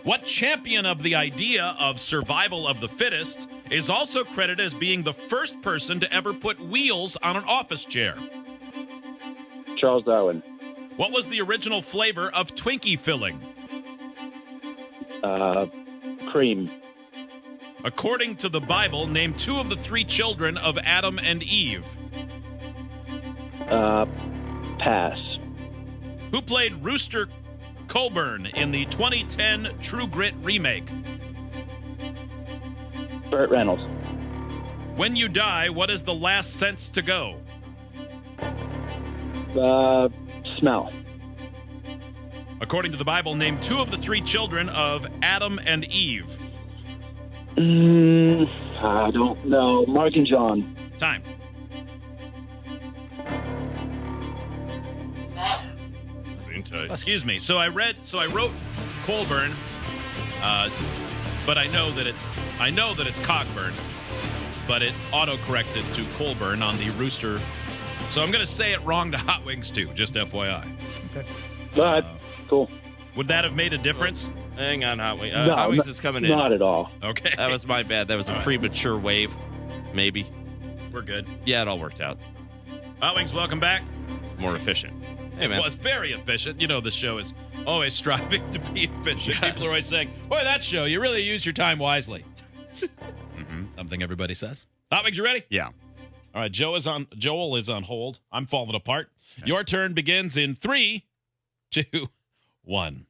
What champion of the idea of survival of the fittest is also credited as being the first person to ever put wheels on an office chair? Charles Darwin. What was the original flavor of Twinkie filling? Cream. According to the Bible, name 2 of the 3 children of Adam and Eve. Pass. Who played Rooster Colburn in the 2010 True Grit remake? Burt Reynolds. When you die, what is the last sense to go? Smell. According to the Bible, name 2 of the 3 children of Adam and Eve. I don't know. Mark and John. Time. Excuse me. So I wrote Colburn, but I know that it's Cockburn, but it auto-corrected to Colburn on the Rooster. So I'm going to say it wrong to Hot Wings too, just FYI. Okay. All right. Cool. Would that have made a difference? Hang on, Hot Wings. No, Hot Wings is coming in. Not at all. Okay. That was my bad. That was a premature wave. Maybe. We're good. Yeah, it all worked out. Hot Wings, welcome back. It's more efficient. Hey, man. It was very efficient. You know, the show is always striving to be efficient. Yes. People are always saying, boy, that show, you really use your time wisely. Something everybody says. Hot Wings, you ready? Yeah. All right, Joel is on hold. I'm falling apart. Okay. Your turn begins in 3, 2, 1.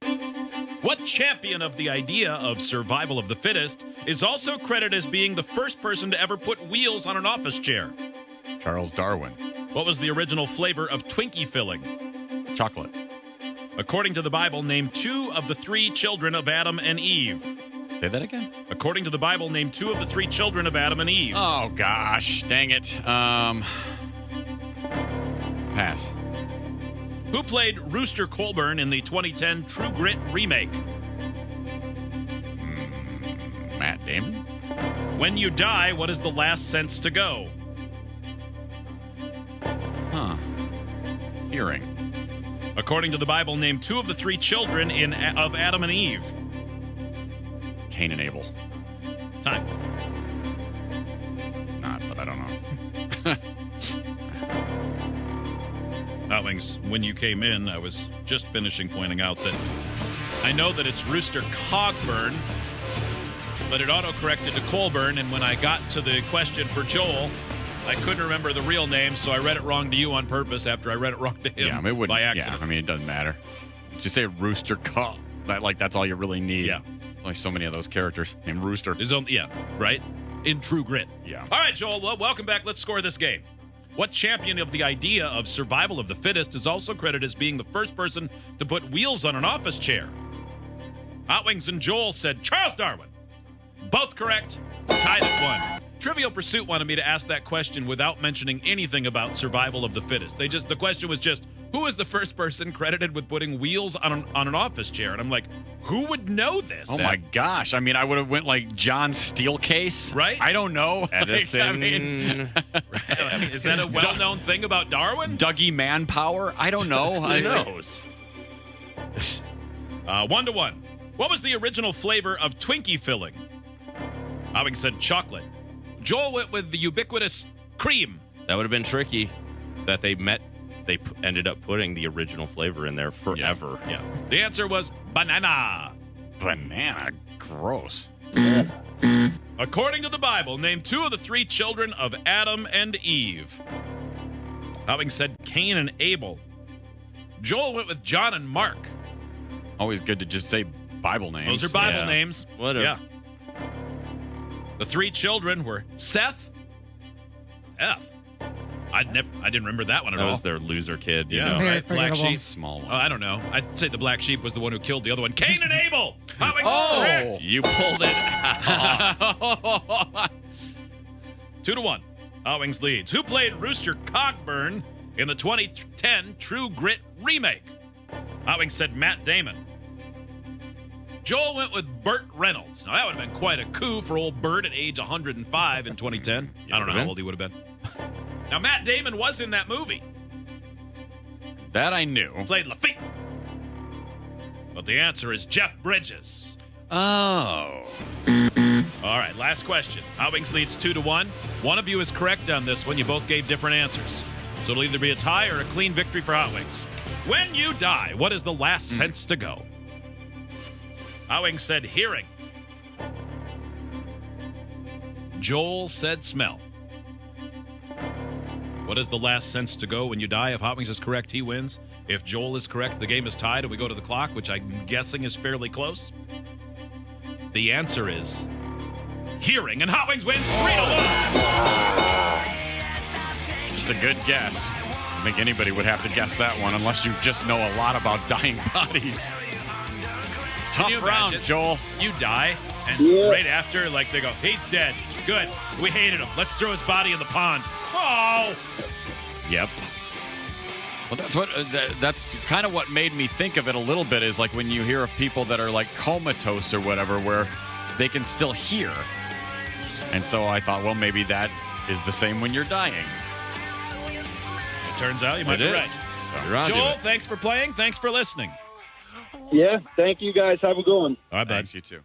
What champion of the idea of survival of the fittest is also credited as being the first person to ever put wheels on an office chair? Charles Darwin. What was the original flavor of Twinkie filling? Chocolate. According to the Bible, name 2 of the 3 children of Adam and Eve. Say that again? According to the Bible, name 2 of the 3 children of Adam and Eve. Oh, gosh. Dang it. Pass. Who played Rooster Colburn in the 2010 True Grit remake? Matt Damon. When you die, what is the last sense to go? Huh. Hearing. According to the Bible, name 2 of the 3 children of Adam and Eve. Cain and Abel. Time. Not, but I don't know. Hot Wings, when you came in, I was just finishing pointing out that I know that it's Rooster Cogburn, but it auto-corrected to Colburn, and when I got to the question for Joel, I couldn't remember the real name, so I read it wrong to you on purpose after I read it wrong to him by accident. Yeah, I mean, it doesn't matter. Just say Rooster Cog. That's all you really need. Yeah. There's only so many of those characters named Rooster. Right? In True Grit. Yeah. All right, Joel, welcome back. Let's score this game. What champion of the idea of survival of the fittest is also credited as being the first person to put wheels on an office chair? Hot Wings and Joel said Charles Darwin. Both correct. Tied at 1. Trivial Pursuit wanted me to ask that question without mentioning anything about survival of the fittest. The question was just, who is the first person credited with putting wheels on an office chair? And I'm like, who would know this? Oh my gosh! I mean, I would have went like John Steelcase, right? I don't know. Edison. Is that a well-known thing about Darwin? Dougie Manpower? I don't know. Who knows? 1-1. What was the original flavor of Twinkie filling? Howing said chocolate. Joel went with the ubiquitous cream. That would have been tricky. That they ended up putting the original flavor in there forever. Yeah. The answer was banana. Banana? Gross. According to the Bible, name 2 of the 3 children of Adam and Eve. Having said Cain and Abel. Joel went with John and Mark. Always good to just say Bible names. Those are Bible names. Whatever. Yeah. The 3 children were Seth. I didn't remember that one at all. That was their loser kid, you know. Right? Black sheep. Small one. I don't know. I'd say the black sheep was the one who killed the other one. Cain and Abel. Oh, you pulled it. 2-1. Howings leads. Who played Rooster Cogburn in the 2010 True Grit remake? Howings said Matt Damon. Joel went with Burt Reynolds. Now, that would have been quite a coup for old Burt at age 105 in 2010. I don't know how old he would have been. Now, Matt Damon was in that movie. That I knew. Played Lafitte. But the answer is Jeff Bridges. Oh. All right, last question. Hot Wings leads 2-1. One of you is correct on this one. You both gave different answers. So it'll either be a tie or a clean victory for Hot Wings. When you die, what is the last sense to go? Hot Wings said hearing. Joel said smell. What is the last sense to go when you die? If Hot Wings is correct, he wins. If Joel is correct, the game is tied and we go to the clock, which I'm guessing is fairly close. The answer is hearing, and Hot Wings wins 3-1. Just a good guess. I think anybody would have to guess that one unless you just know a lot about dying bodies. Can you Tough round, imagine? Joel. You die, and right after, like, they go, he's dead. Good. We hated him. Let's throw his body in the pond. Oh! Yep. Well, that's kind of what made me think of it a little bit is like when you hear of people that are like comatose or whatever, where they can still hear. And so I thought, well, maybe that is the same when you're dying. It turns out you might be right. You're on to Joel, it. thanks for playing. Thanks for listening. Yeah, thank you guys. Have a good one. All right, bud. Thanks, you too.